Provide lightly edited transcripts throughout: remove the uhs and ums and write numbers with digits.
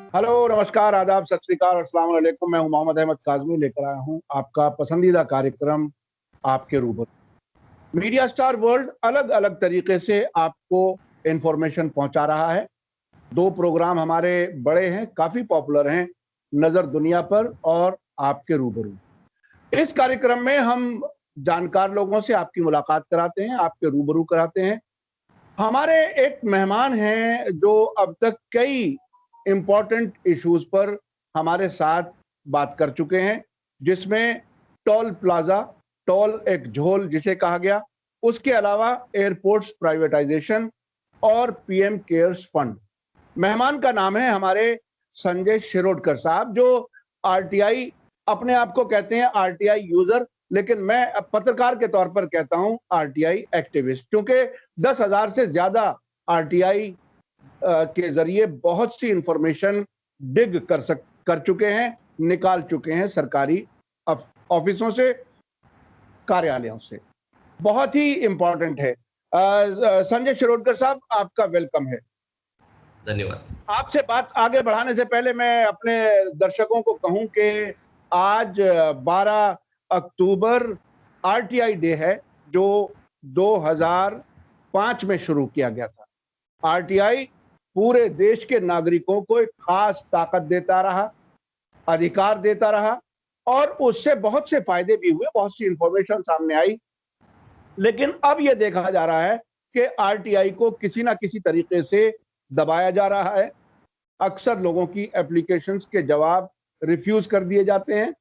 Hello, नमस्कार, आदाब, सत श्री अकाल, अस्सलाम वालेकुम। मैं हूं मोहम्मद अहमद काज़मी, लेकर आया हूं आपका पसंदीदा कार्यक्रम आपके रूबरू। मीडिया स्टार वर्ल्ड अलग अलग तरीके से आपको इंफॉर्मेशन पहुंचा रहा है। दो प्रोग्राम हमारे बड़े हैं, काफी पॉपुलर हैं, नजर दुनिया पर और आपके रूबरू। इस कार्यक्रम में हम जानकार लोगों से आपकी मुलाकात कराते हैं, आपके रूबरू कराते हैं। हमारे एक मेहमान हैं जो अब तक कई इंपॉर्टेंट इश्यूज पर हमारे साथ बात कर चुके हैं, जिसमें टोल प्लाजा, टोल एक झोल जिसे कहा गया, उसके अलावा एयरपोर्ट्स प्राइवेटाइजेशन और पीएम केयर्स फंड। मेहमान का नाम है हमारे संजय शिरोडकर साहब, जो आरटीआई, अपने आप को कहते हैं आरटीआई यूजर, लेकिन मैं अब पत्रकार के तौर पर कहता हूं आरटीआई एक्टिविस्ट, क्योंकि 10,000 से ज्यादा आरटीआई के जरिए बहुत सी इंफॉर्मेशन डिग कर चुके हैं, निकाल चुके हैं सरकारी ऑफिसों से, कार्यालयों से। बहुत ही इंपॉर्टेंट है। संजय शिरोडकर साहब, आपका वेलकम है। धन्यवाद। आपसे बात आगे बढ़ाने से पहले मैं अपने दर्शकों को कहूं कि आज 12 अक्टूबर आरटीआई डे है, जो 2005 में शुरू किया गया था। आरटीआई पूरे देश के नागरिकों को एक खास ताकत देता रहा, अधिकार देता रहा, और उससे बहुत से फायदे भी हुए, बहुत सी इंफॉर्मेशन सामने आई। लेकिन अब यह देखा जा रहा है कि आरटीआई को किसी ना किसी तरीके से दबाया जा रहा है। अक्सर लोगों की एप्लीकेशंस के जवाब रिफ्यूज कर दिए जाते हैं,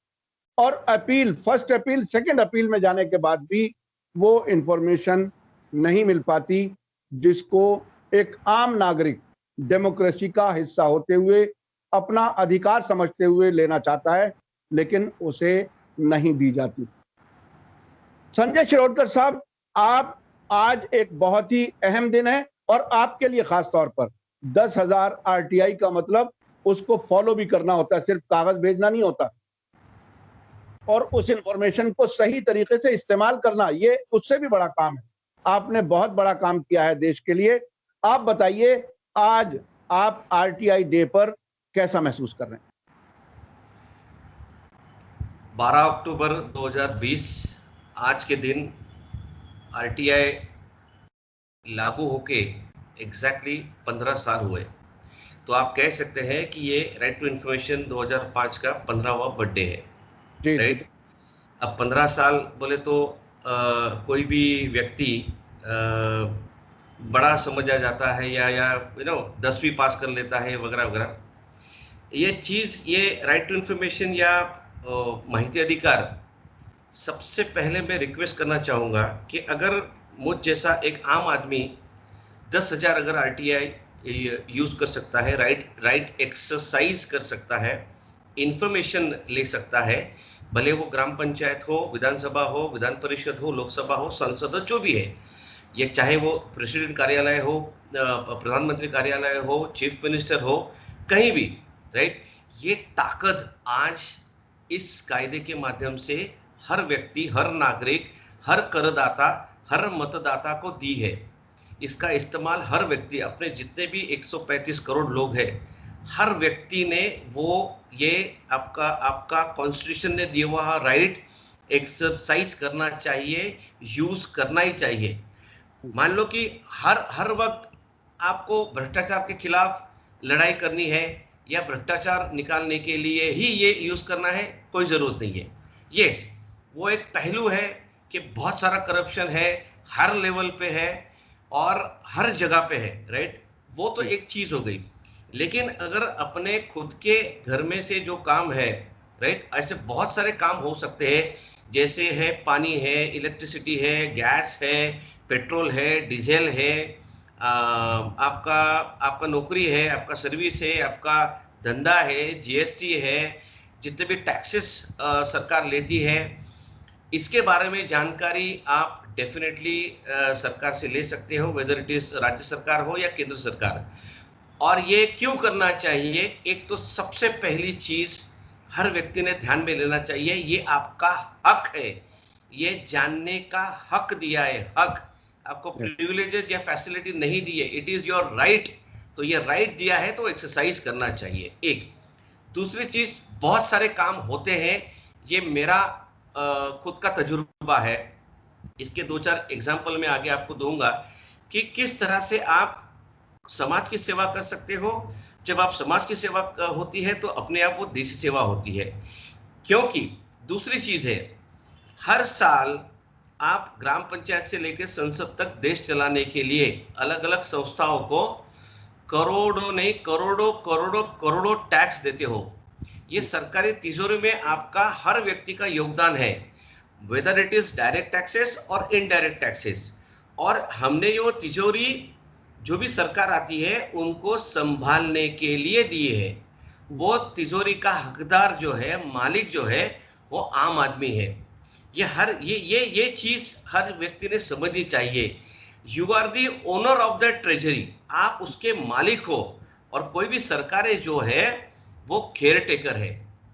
और appeal, first appeal, second appeal में जाने के बाद भी वो इंफॉर्मेशन नहीं मिल पाती, जिसको एक आम नागरिक डेमोक्रेसी का हिस्सा होते हुए, अपना अधिकार समझते हुए लेना चाहता है, लेकिन उसे नहीं दी जाती। संजय शिरोडकर साहब, आप, आज एक बहुत ही अहम दिन है, और आपके लिए खास तौर पर 10,000 आरटीआई का मतलब उसको फॉलो भी करना होता है, सिर्फ कागज भेजना नहीं होता, और उस इंफॉर्मेशन को सही तरीके से इस्तेमाल करना, ये उससे भी बड़ा काम है। आपने बहुत बड़ा काम किया है देश के लिए। आप बताइए, आज आप आरटीआई डे पर कैसा महसूस कर रहे हैं? 12 अक्टूबर 2020 आज के दिन आरटीआई लागू होके एग्जैक्टली 15 साल हुए। तो आप कह सकते हैं कि ये राइट टू इंफॉर्मेशन 2005 का 15वां बर्थडे है। जी जी। राइट। अब 15 साल बोले तो कोई भी व्यक्ति बड़ा समझा जाता है, या 10वीं पास कर लेता है वगैरह वगैरह। ये चीज, ये राइट टू इंफॉर्मेशन या माहिती अधिकार, सबसे पहले मैं रिक्वेस्ट करना चाहूँगा कि अगर मुझ जैसा एक आम आदमी 10,000 अगर आरटीआई यूज कर सकता है, राइट एक्सरसाइज कर सकता है, इंफॉर्मेशन ले सकता है, भले वो ग्राम पंचायत हो, विधानसभा हो, विधान परिषद हो, लोकसभा हो, संसद हो, जो भी है, ये चाहे वो प्रेसिडेंट कार्यालय हो, प्रधानमंत्री कार्यालय हो, चीफ मिनिस्टर हो, कहीं भी, राइट। ये ताकत आज इस कायदे के माध्यम से हर व्यक्ति, हर नागरिक, हर करदाता, हर मतदाता को दी है। इसका इस्तेमाल हर व्यक्ति, अपने जितने भी 135 करोड़ लोग हैं, हर व्यक्ति ने वो ये आपका कॉन्स्टिट्यूशन ने दिया हुआ राइट एक्सरसाइज करना चाहिए, यूज करना ही चाहिए। मान लो कि हर वक्त आपको भ्रष्टाचार के खिलाफ लड़ाई करनी है या भ्रष्टाचार निकालने के लिए ही ये यूज करना है, कोई जरूरत नहीं है। यस, वो एक पहलू है कि बहुत सारा करप्शन है, हर लेवल पे है और हर जगह पे है, राइट। वो तो एक चीज हो गई। लेकिन अगर अपने खुद के घर में से जो काम है, राइट, ऐसे बहुत सारे काम हो सकते हैं, जैसे है पानी है, इलेक्ट्रिसिटी है, गैस है, पेट्रोल है, डीजल है, आपका आपका नौकरी है, आपका सर्विस है, आपका धंधा है, जीएसटी है, जितने भी टैक्सेस सरकार लेती है, इसके बारे में जानकारी आप डेफिनेटली सरकार से ले सकते हो, वेदर इट इज राज्य सरकार हो या केंद्र सरकार। और ये क्यों करना चाहिए? एक तो सबसे पहली चीज हर व्यक्ति ने ध्यान में लेना चाहिए, ये आपका हक है, ये जानने का हक दिया है, हक। आपको प्रिविलेजेस या फैसिलिटी नहीं दी है, इट इज योर राइट तो ये राइट दिया है तो एक्सरसाइज करना चाहिए। एक दूसरी चीज, बहुत सारे काम होते हैं, ये मेरा खुद का तजुर्बा है, इसके दो चार एग्जाम्पल मैं आगे आपको दूंगा कि किस तरह से आप समाज की सेवा कर सकते हो। जब आप समाज की सेवा होती है तो अपने आप वो देश सेवा होती है। क्योंकि दूसरी चीज है, हर साल आप ग्राम पंचायत से लेकर संसद तक देश चलाने के लिए अलग अलग संस्थाओं को करोड़ों नहीं करोड़ों करोड़ों करोड़ों टैक्स देते हो। ये सरकारी तिजोरी में आपका हर व्यक्ति का योगदान है, whether it is direct taxes और इनडायरेक्ट टैक्सेस। और हमने ये तिजोरी जो भी सरकार आती है उनको संभालने के लिए दिए है। वो तिजोरी का हकदार जो है, मालिक जो है, वो आम आदमी है। ये चीज हर व्यक्ति ने समझनी चाहिए। You are the owner of the treasury, आप उसके मालिक हो। और कोई भी सरकारें जो है वो केयर टेकर है,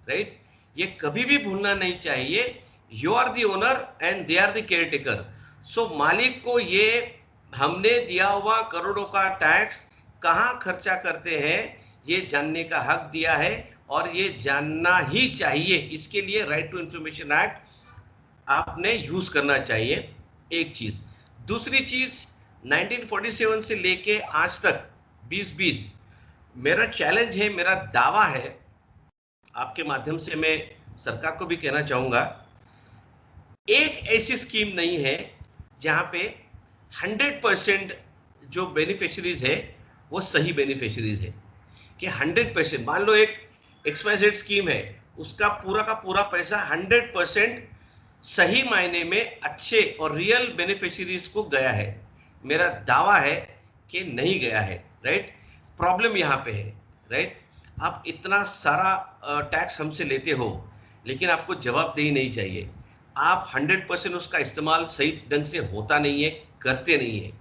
राइट? ये कभी भी भूलना नहीं चाहिए। You are the owner and they are the caretaker. So मालिक को ये हमने दिया हुआ करोड़ों का टैक्स कहाँ खर्चा करते हैं ये जानने का हक दिया है, और ये जानना ही चाहिए। इसके लिए राइट टू इंफॉर्मेशन एक्ट आपने यूज करना चाहिए, एक चीज। दूसरी चीज, 1947 से लेके आज तक 2020 मेरा चैलेंज है, मेरा दावा है, आपके माध्यम से मैं सरकार को भी कहना चाहूंगा, एक ऐसी स्कीम नहीं है जहां पे 100% जो बेनिफिशरीज है वो सही बेनिफिशरीज है। कि 100%, मान लो एक XYZ स्कीम है, उसका पूरा का पूरा पैसा 100% सही मायने में अच्छे और रियल बेनिफिशरीज को गया है। मेरा दावा है कि नहीं गया है, राइट? प्रॉब्लम यहां पे है, राइट? आप इतना सारा टैक्स हमसे लेते हो, लेकिन आपको जवाबदेही नहीं चाहिए। आप 100% उसका इस्तेमाल सही ढंग से होता नहीं है, करते नहीं है।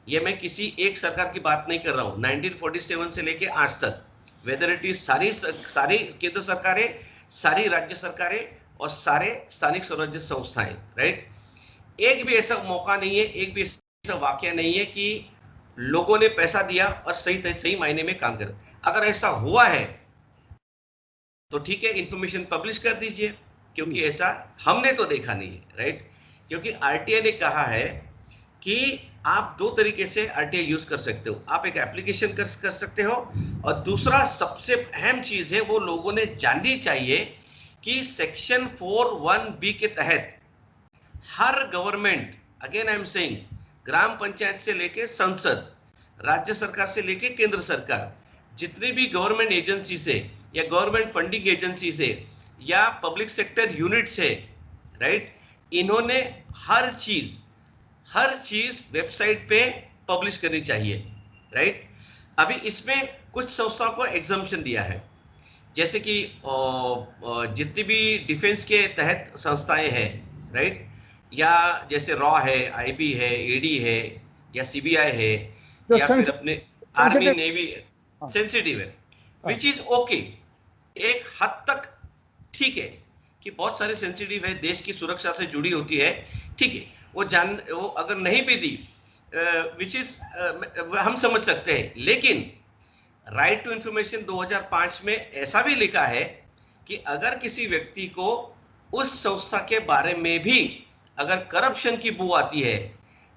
ये मैं किसी एक सरकार की बात नहीं कर रहा हूं, 1947 से लेके आज तक, वेदर इट इज सारी केंद्र सरकारें, सारी राज्य सरकारें और सारे स्थानिक स्वराज्य संस्थाएं, राइट? एक भी ऐसा मौका नहीं है, एक भी ऐसा वाकया नहीं है कि लोगों ने पैसा दिया और सही मायने में काम कर। अगर ऐसा हुआ है तो ठीक है, इंफॉर्मेशन पब्लिश कर दीजिए, क्योंकि ऐसा हमने तो देखा नहीं है, राइट? क्योंकि आरटीआई ने कहा है कि आप दो तरीके से आरटीआई यूज कर सकते हो। आप एक एप्लीकेशन कर सकते हो, और दूसरा सबसे अहम चीज है वो लोगों ने जाननी चाहिए कि सेक्शन 41B के तहत हर government, again I am saying, ग्राम पंचायत से लेके संसद, राज्य सरकार से लेके केंद्र सरकार, जितनी भी गवर्नमेंट एजेंसी से या गवर्नमेंट फंडिंग एजेंसी से या पब्लिक सेक्टर यूनिट से, राइट, इन्होंने हर चीज वेबसाइट पे पब्लिश करनी चाहिए, राइट? अभी इसमें कुछ संस्थाओं को एग्जम्पशन दिया है, जैसे कि जितनी भी डिफेंस के तहत संस्थाएं हैं, राइट, या जैसे रॉ है, आईबी है, एडी है, या सीबीआई है, या फिर अपने आर्मी नेवी, सेंसिटिव है, विच इज ओके, एक हद तक ठीक है कि बहुत सारे सेंसिटिव है, देश की सुरक्षा से जुड़ी होती है, ठीक है, वो अगर नहीं भी दी, विच इज हम समझ सकते हैं। लेकिन राइट टू इंफॉर्मेशन 2005 में ऐसा भी लिखा है कि अगर किसी व्यक्ति को उस संस्था के बारे में भी अगर करप्शन की बू आती है,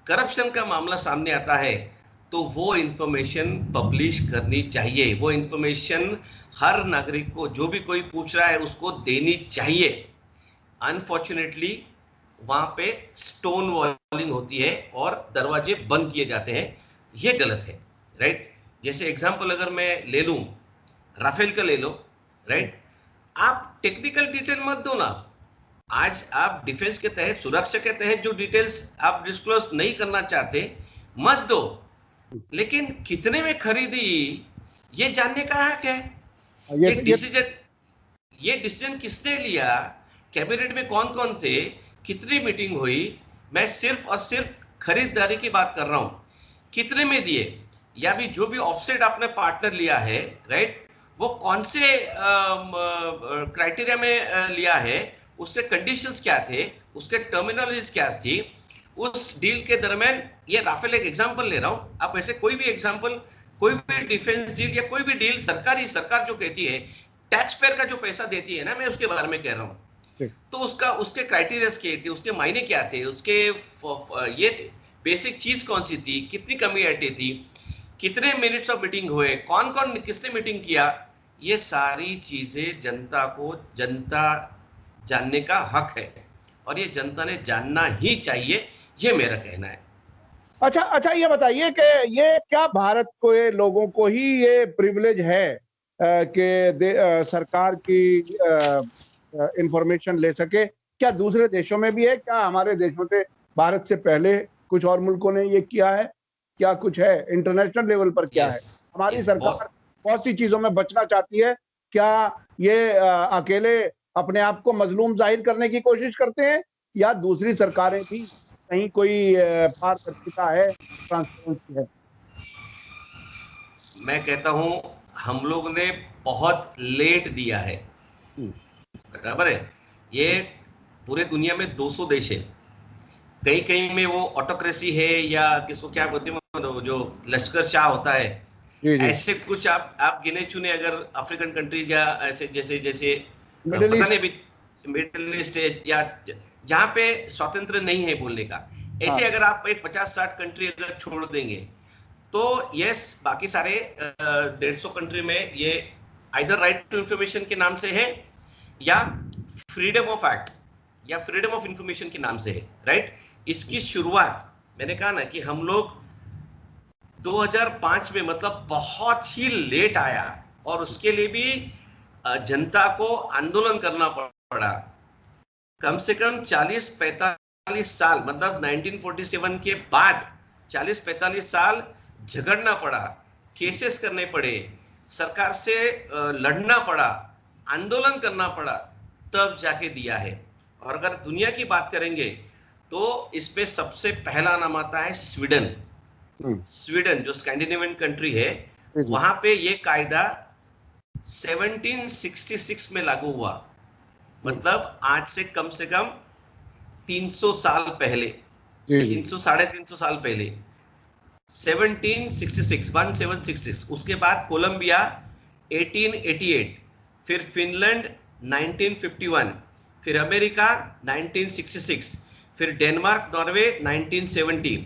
करप्शन का मामला सामने आता है, तो वो इंफॉर्मेशन पब्लिश करनी चाहिए। वो इंफॉर्मेशन हर नागरिक को, जो भी कोई पूछ रहा है, उसको देनी चाहिए। अनफॉर्चुनेटली वहां पे स्टोन वॉलिंग होती है और दरवाजे बंद किए जाते हैं, ये गलत है, राइट? जैसे एग्जांपल अगर मैं ले लूं, राफेल का ले लो, राइट? आप टेक्निकल डिटेल मत दो ना। आज आप डिफेंस के तहत, सुरक्षा के तहत जो डिटेल्स आप डिस्क्लोज नहीं करना चाहते, मत दो, लेकिन कितने में खरीदी ये जानने का हक है। ये डिसीजन किसने लिया, कैबिनेट में कौन कौन थे, कितनी मीटिंग हुई, मैं सिर्फ और सिर्फ खरीदारी की बात कर रहा हूं, कितने में दिए, या भी जो भी ऑफसेट आपने पार्टनर लिया है, राइट, वो कौन से क्राइटेरिया में लिया है, उसके कंडीशंस क्या थे, उसके टर्मिनोलॉजी क्या थी उस डील के दरमियान। ये राफेल एक एग्जांपल ले रहा हूं, आप ऐसे कोई भी एग्जांपल कोई भी डिफेंस डील या कोई भी डील सरकार जो कहती है, टैक्स पेयर का जो पैसा देती है ना, मैं उसके बारे में कह रहा हूँ, तो उसके क्राइटेरिया क्या थे, उसके मायने क्या थे, उसके ये बेसिक चीज कौन सी थी, कितनी कमिटी थी, कितने मिनट्स ऑफ मीटिंग हुए, कौन कौन किसने मीटिंग किया, ये सारी चीजें जनता जानने का हक है और ये जनता ने जानना ही चाहिए, ये मेरा कहना है। अच्छा अच्छा, ये बताइए कि ये क्या भारत के लोगों को ही ये प्रिविलेज है कि सरकार की इंफॉर्मेशन ले सके? क्या दूसरे देशों में भी है? क्या हमारे देशों से, भारत से पहले कुछ और मुल्कों ने ये किया है? क्या कुछ है इंटरनेशनल लेवल पर? क्या है? हमारी सरकार बहुत सी चीजों में बचना चाहती है। क्या ये अकेले अपने आप को मजलूम जाहिर करने की कोशिश करते हैं, या दूसरी सरकारें भी कहीं कोई पारदर्शिता है, ट्रांसपेरेंसी है? मैं कहता हूं हम लोग ने बहुत लेट दिया है, बराबर है। ये पूरे दुनिया में 200 देश है, कहीं कहीं में वो ऑटोक्रेसी है या किसको क्या बोलते हैं, जो लश्कर शाह होता है, जी जी। ऐसे कुछ आप गिने चुने अगर अफ्रीकन कंट्रीज या ऐसे जैसे जैसे मिडिल पता नहीं ईस्ट। अभी मिडिल ईस्ट या जहां पे स्वतंत्र नहीं है बोलने का, हाँ। ऐसे अगर आप एक 50-60 कंट्री अगर छोड़ देंगे तो यस, बाकी सारे 150 कंट्री में ये आइदर राइट टू इंफॉर्मेशन के नाम से है या फ्रीडम ऑफ एक्ट या फ्रीडम ऑफ इंफॉर्मेशन के नाम से है, राइट। इसकी शुरुआत मैंने कहा ना कि हम लोग 2005 में, मतलब बहुत ही लेट आया और उसके लिए भी जनता को आंदोलन करना पड़ा, कम से कम 40-45 साल, मतलब 1947 के बाद 40-45 साल झगड़ना पड़ा, केसेस करने पड़े, सरकार से लड़ना पड़ा, आंदोलन करना पड़ा, तब जाके दिया है। और अगर दुनिया की बात करेंगे तो इसमें सबसे पहला नाम आता है स्वीडन। स्वीडन जो स्कैंडिनेवियन कंट्री है, वहां पे ये कायदा 1766 में लागू हुआ, मतलब आज से कम 300 साल पहले, 300 350 साल पहले, 1766। उसके बाद कोलंबिया 1888, फिर फिनलैंड 1951, फिर अमेरिका 1966, फिर Denmark Norway 1970,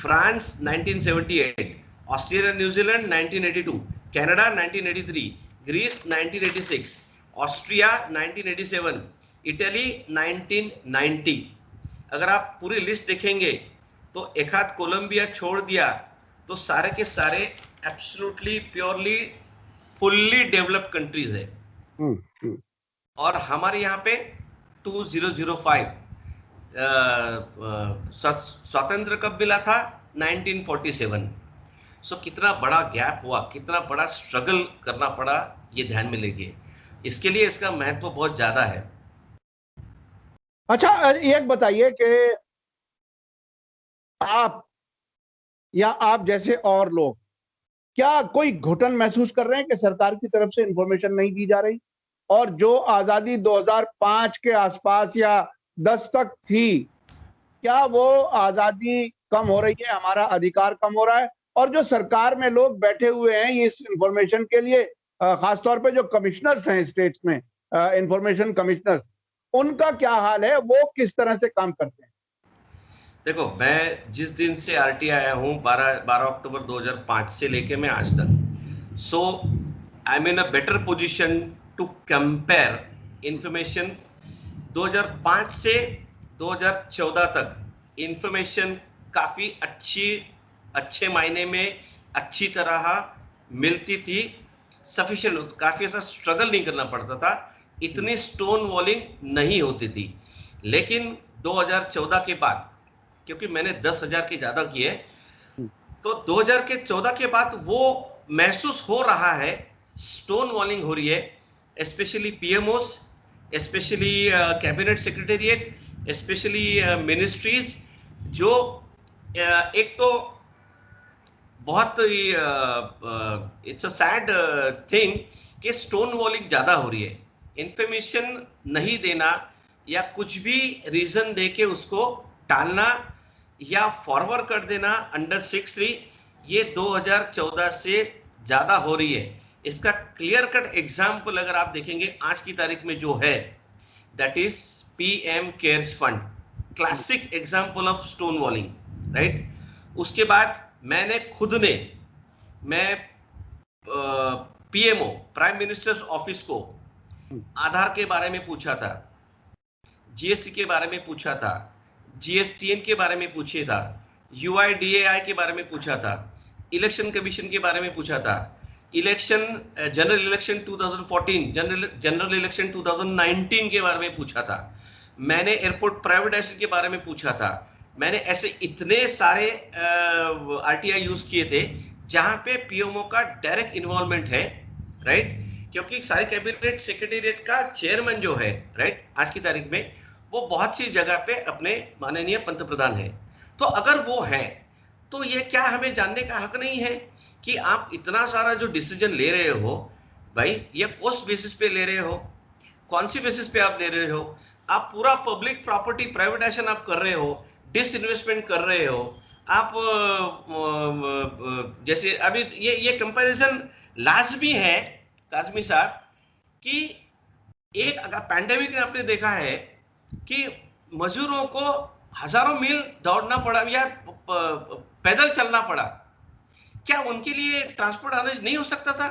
France 1978, Australia New Zealand 1982, Canada 1983, Greece 1986, Austria 1987, Italy 1990। अगर आप पूरी लिस्ट देखेंगे तो एक आध कोलंबिया छोड़ दिया तो सारे के सारे absolutely purely fully developed countries है। और हमारे यहाँ पे 2005 स्वतंत्र कब मिला था? 1947। सो कितना बड़ा गैप हुआ, कितना बड़ा स्ट्रगल करना पड़ा, ये ध्यान में लीजिए। इसके लिए इसका महत्व बहुत ज्यादा है। अच्छा, एक बताइए कि आप या आप जैसे और लोग क्या कोई घुटन महसूस कर रहे हैं कि सरकार की तरफ से इंफॉर्मेशन नहीं दी जा रही? और जो आजादी 2005 के आसपास या 10 तक थी, क्या वो आजादी कम हो रही है, हमारा अधिकार कम हो रहा है? और जो सरकार में लोग बैठे हुए हैं ये इस इंफॉर्मेशन के लिए, खासतौर पे जो कमिश्नर्स हैं स्टेट्स में, इंफॉर्मेशन कमिश्नर्स, उनका क्या हाल है? वो किस तरह से काम करते हैं? देखो, मैं जिस दिन से आरटी आया हूँ 12 अक्टूबर 2005 से लेके मैं आज तक, so I am in a better position to compare information. 2005 से 2014 तक इंफॉर्मेशन काफी अच्छे मायने में अच्छी तरह मिलती थी, सफिशिएंट, काफी ऐसा स्ट्रगल नहीं करना पड़ता था, इतनी स्टोन वॉलिंग नहीं होती थी। लेकिन 2014 के बाद, क्योंकि मैंने 10,000 के ज्यादा किए, तो 2014 के बाद वो महसूस हो रहा है, स्टोन वॉलिंग हो रही है, specially PMOs, specially cabinet secretariat, specially ministries, जो एक तो बहुत इट्स अ सैड थिंग कि स्टोन वॉलिंग ज्यादा हो रही है, इंफॉर्मेशन नहीं देना या कुछ भी रीजन देके उसको टालना या फॉरवर्ड कर देना अंडर 6(3), ये 2014 से ज्यादा हो रही है। इसका क्लियर कट एग्जाम्पल अगर आप देखेंगे आज की तारीख में जो है, that is PM cares fund, classic example of stone वॉलिंग, right. उसके बाद मैंने खुद ने, मैं पीएमओ प्राइम मिनिस्टर्स ऑफिस को आधार के बारे में पूछा था, जीएसटी के बारे में पूछा था, जीएसटीएन के बारे में पूछे था, यूआईडीएआई के बारे में पूछा था, इलेक्शन कमीशन के बारे में पूछा था, election general election 2014, general election 2019 के बारे में पूछा था, मैंने एयरपोर्ट प्राइवेटाइजेशन के बारे में पूछा था। मैंने ऐसे इतने सारे आरटीआई यूज किए थे जहां पे पीएमओ का डायरेक्ट इन्वॉल्वमेंट है, राइट। क्योंकि सारे कैबिनेट सेक्रेटेरिएट का चेयरमैन जो है, राइट, आज की तारीख में वो बहुत सी जगह पे अपने माननीय पंतप्रधान है। तो अगर वो है तो ये क्या हमें जानने का हक नहीं है कि आप इतना सारा जो डिसीजन ले रहे हो भाई, ये कॉस्ट बेसिस पे ले रहे हो, कौन सी बेसिस पे आप ले रहे हो? आप पूरा पब्लिक प्रॉपर्टी प्राइवेटाइजेशन आप कर रहे हो, डिसइन्वेस्टमेंट कर रहे हो आप। जैसे अभी ये कंपैरिजन लाजमी है काजमी साहब कि एक अगर पैंडेमिक में आपने देखा है कि मजदूरों को हजारों मील दौड़ना पड़ा या पैदल चलना पड़ा, क्या उनके लिए ट्रांसपोर्ट अरेंज नहीं हो सकता था?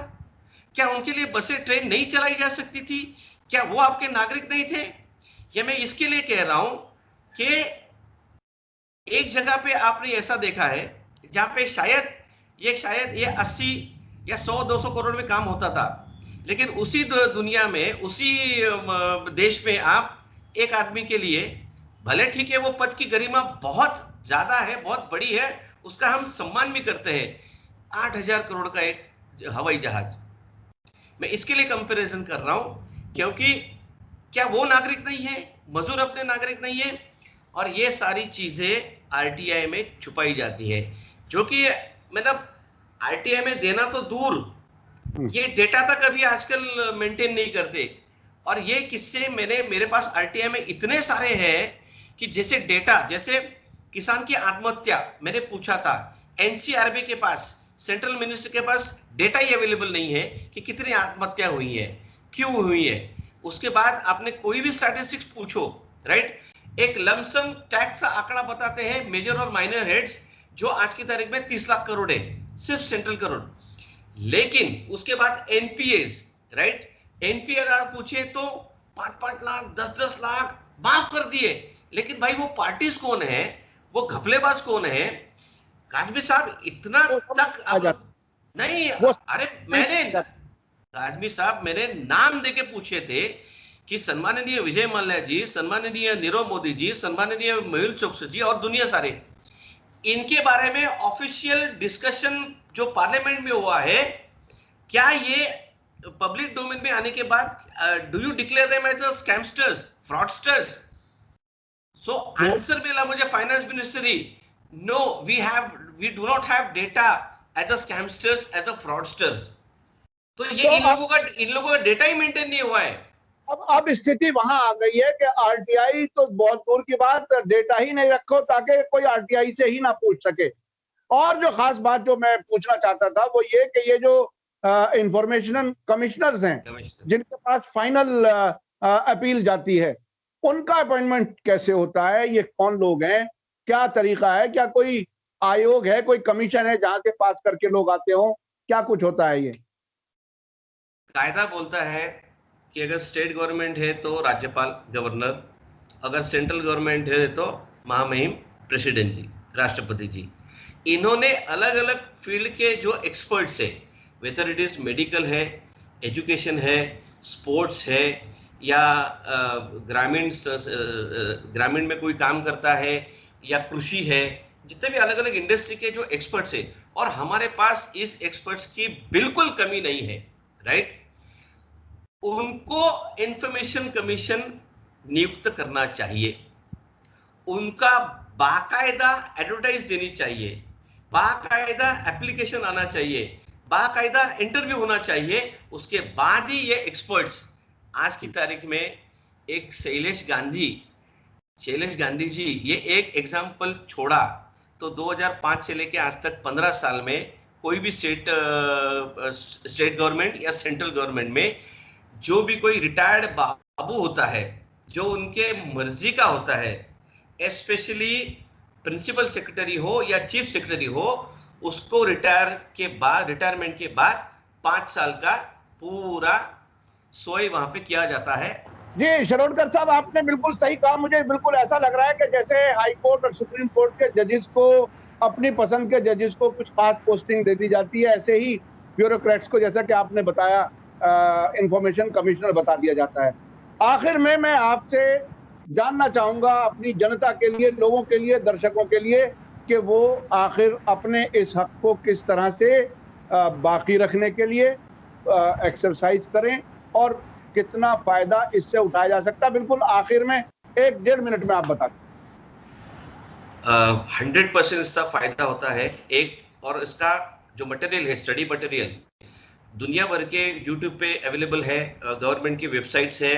क्या उनके लिए बसें ट्रेन नहीं चलाई जा सकती थी? क्या वो आपके नागरिक नहीं थे? ये मैं इसके लिए कह रहा हूं कि एक जगह पे आपने ऐसा देखा है जहां पे शायद ये 80 या 100-200 करोड़ में काम होता था, लेकिन उसी दुनिया में, उसी देश में आप एक आदमी के लिए, भले ठीक है वो पद की गरिमा बहुत ज्यादा है, बहुत बड़ी है, उसका हम सम्मान भी करते हैं, 8,000 करोड़ का एक हवाई जहाज। मैं इसके लिए कंपैरिजन कर रहा हूं क्योंकि क्या वो नागरिक नहीं है, मजदूर अपने नागरिक नहीं है? और ये सारी चीजें आरटीआई में छुपाई जाती है, जो कि मतलब आरटीआई में देना तो दूर, ये डेटा तक अभी आजकल मेंटेन नहीं करते। और ये किस्से मेरे पास आरटीआई में इतने सारे हैं कि जैसे डेटा, जैसे किसान की आत्महत्या मैंने पूछा था, एनसीआरबी के पास, सेंट्रल मिनिस्टर के पास डेटा ही अवेलेबल नहीं है कि कितनी आत्महत्या हुई है, क्यों हुई है। उसके बाद आपने कोई भी स्टैटिस्टिक्स पूछो, राइट, एक लमसम टैक्स का आंकड़ा बताते हैं मेजर और माइनर हेड्स, जो आज की तारीख में 30 लाख करोड़ है, सिर्फ सेंट्रल करोड़। लेकिन उसके बाद एनपीएस, राइट, एनपीए अगर आप पूछे तो 5-5 लाख, 10-10 लाख माफ कर दिए। लेकिन भाई वो पार्टीज कौन है, वो घपलेबाज कौन है? काजमी साहब इतना तक अब नहीं, अरे मैंने काजमी साहब मैंने नाम देके पूछे थे कि सम्माननीय विजय माल्या जी, सम्माननीय नीरव मोदी जी, सम्माननीय मेहुल चोकसी जी और दुनिया सारे, इनके बारे में ऑफिशियल डिस्कशन जो पार्लियामेंट में हुआ है, क्या ये पब्लिक डोमेन में आने के बाद do you declare them as a scamsters, fraudsters? So answer मिला मुझे finance ministry, no we do not have data as a scamsters, as a fraudsters. तो ये इन लोगों का डेटा ही मेंटेन नहीं हुआ है। अब स्थिति वहां आ गई है कि आरटीआई तो बहुत दूर की बात, डेटा ही नहीं रखो ताकि कोई आरटीआई से ही ना पूछ सके। और जो खास बात जो मैं पूछना चाहता था वो ये कि ये जो इंफॉर्मेशन कमिश्नर्स हैं जिनके पास फाइनल अपील जाती है, उनका अपॉइंटमेंट कैसे होता है? ये कौन लोग हैं, क्या तरीका है? क्या कोई आयोग है, कोई कमीशन है जहां से पास करके लोग आते हो? क्या कुछ होता है? ये कायदा बोलता है कि अगर स्टेट गवर्नमेंट है तो राज्यपाल, गवर्नर, अगर सेंट्रल गवर्नमेंट है तो महामहिम प्रेसिडेंट जी, राष्ट्रपति जी। इन्होंने अलग अलग फील्ड के जो एक्सपर्ट्स है, वेदर इट इज मेडिकल है, एजुकेशन है, स्पोर्ट्स है, या ग्रामीण में कोई काम करता है, या कृषि है, जितने भी अलग अलग इंडस्ट्री के जो एक्सपर्ट्स है, और हमारे पास इस एक्सपर्ट्स की बिल्कुल कमी नहीं है, राइट। उनको इंफॉर्मेशन कमीशन नियुक्त करना चाहिए, उनका बाकायदा एडवर्टाइज देनी चाहिए, बाकायदा एप्लीकेशन आना चाहिए, बाकायदा इंटरव्यू होना चाहिए। उसके बाद ही ये एक्सपर्ट्स, आज की तारीख में एक शैलेश गांधी जी, ये एक एग्जाम्पल छोड़ा तो 2005 से लेके आज तक 15 साल में कोई भी स्टेट गवर्नमेंट या सेंट्रल गवर्नमेंट में जो भी कोई रिटायर्ड बाबू होता है, जो उनके मर्जी का होता है, स्पेशली प्रिंसिपल सेक्रेटरी हो या चीफ सेक्रेटरी हो, उसको रिटायरमेंट के बाद 5 साल का पूरा सोए वहां पे किया जाता है। जी शिरोडकर साहब, आपने बिल्कुल सही कहा। मुझे बिल्कुल ऐसा लग रहा है कि जैसे हाई कोर्ट और सुप्रीम कोर्ट के जजेस को, अपनी पसंद के जजेस को कुछ खास पोस्टिंग दे दी जाती है, ऐसे ही ब्यूरोक्रेट्स को, जैसा कि आपने बताया, इंफॉर्मेशन कमिश्नर बता दिया जाता है। आखिर में मैं आपसे जानना चाहूंगा, अपनी जनता के लिए, लोगों के लिए, दर्शकों के लिए, कि वो आखिर अपने इस हक को किस तरह से बाकी रखने के लिए एक्सरसाइज करें और कितना फायदा इससे उठाया जा सकता है। बिल्कुल आखिर में 1-1.5 मिनट में आप बता दें। 100% इसका फायदा होता है। और इसका जो मटेरियल है, स्टडी मटेरियल, दुनिया भर के यूट्यूब पे अवेलेबल है, गवर्नमेंट की वेबसाइट्स है।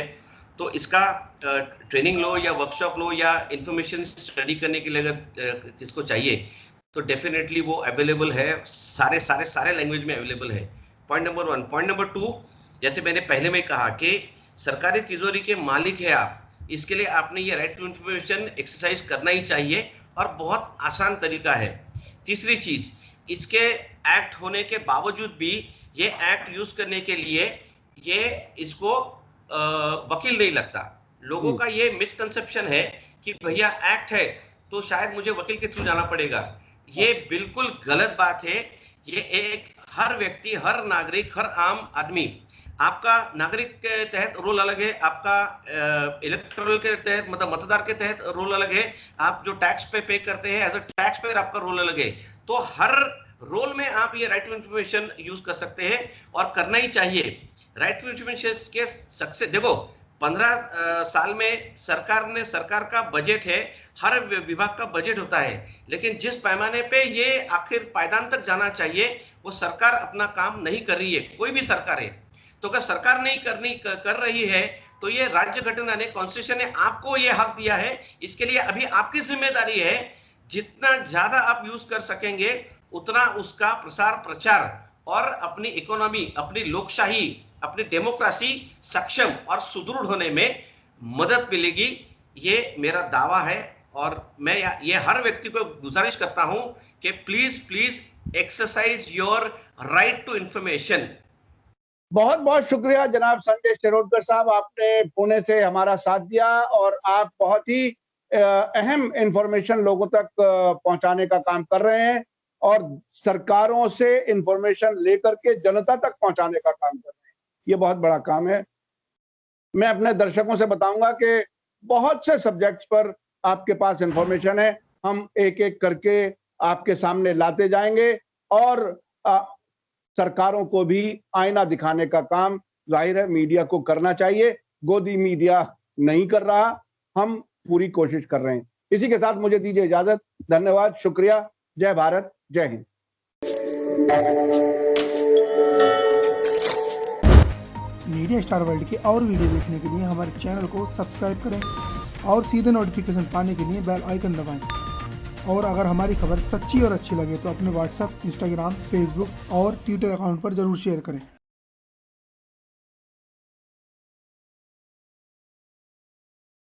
तो इसका ट्रेनिंग लो या वर्कशॉप लो या इंफॉर्मेशन स्टडी करने के लिए अगर किसको चाहिए तो डेफिनेटली वो अवेलेबल है, सारे लैंग्वेज में अवेलेबल है। Point number 1। पॉइंट नंबर 2, जैसे मैंने पहले में कहा कि सरकारी तिजोरी के मालिक है आप, इसके लिए आपने ये राइट टू इंफॉर्मेशन एक्सरसाइज करना ही चाहिए और बहुत आसान तरीका है। तीसरी चीज, इसके एक्ट होने के बावजूद भी ये एक्ट यूज करने के लिए इसको वकील नहीं लगता। लोगों का ये मिसकंसेप्शन है कि भैया एक्ट है तो शायद मुझे वकील के थ्रू जाना पड़ेगा। ये बिल्कुल गलत बात है। ये एक हर व्यक्ति, हर नागरिक, हर आम आदमी, आपका नागरिक के तहत रोल अलग है, आपका इलेक्टोरल के तहत, मतलब मतदार के तहत रोल अलग है, आप जो टैक्स पे करते हैं एज अ टैक्स पेयर आपका रोल अलग है। तो हर रोल में आप ये राइट टू इंफॉर्मेशन यूज कर सकते हैं और करना ही चाहिए। राइट टू इंफॉर्मेशन के सक्सेस, देखो 15 साल में सरकार का बजट है, हर विभाग का बजट होता है, लेकिन जिस पैमाने पे ये आखिर पायदान तक जाना चाहिए वो सरकार अपना काम नहीं कर रही है, कोई भी सरकार है। तो अगर सरकार नहीं कर रही है तो ये राज्य घटना ने, कॉन्स्टिट्यूशन ने आपको ये हक दिया है। इसके लिए अभी आपकी जिम्मेदारी है, जितना ज्यादा आप यूज कर सकेंगे उतना उसका प्रचार और अपनी इकोनॉमी, अपनी लोकशाही, अपनी डेमोक्रेसी सक्षम और सुदृढ़ होने में मदद मिलेगी। ये मेरा दावा है और मैं ये हर व्यक्ति को गुजारिश करता हूं कि please exercise your right to information. बहुत बहुत शुक्रिया जनाब संजय शिरोडकर साहब, आपने पुणे से हमारा साथ दिया और आप बहुत ही अहम इंफॉर्मेशन लोगों तक पहुंचाने का काम कर रहे हैं और सरकारों से इंफॉर्मेशन लेकर के जनता तक पहुंचाने का काम कर रहे हैं। ये बहुत बड़ा काम है। मैं अपने दर्शकों से बताऊंगा कि बहुत से सब्जेक्ट्स पर आपके पास इंफॉर्मेशन है, हम एक एक करके आपके सामने लाते जाएंगे और सरकारों को भी आईना दिखाने का काम जाहिर है मीडिया को करना चाहिए। गोदी मीडिया नहीं कर रहा, हम पूरी कोशिश कर रहे हैं। इसी के साथ मुझे दीजिए इजाजत। धन्यवाद, शुक्रिया, जय भारत, जय हिंद। मीडिया स्टार वर्ल्ड के और वीडियो देखने के लिए हमारे चैनल को सब्सक्राइब करें और सीधे नोटिफिकेशन पाने के लिए बेल आइकन दबाएं। और अगर हमारी खबर सच्ची और अच्छी लगे तो अपने व्हाट्सएप, इंस्टाग्राम, फेसबुक और ट्विटर अकाउंट पर जरूर शेयर करें।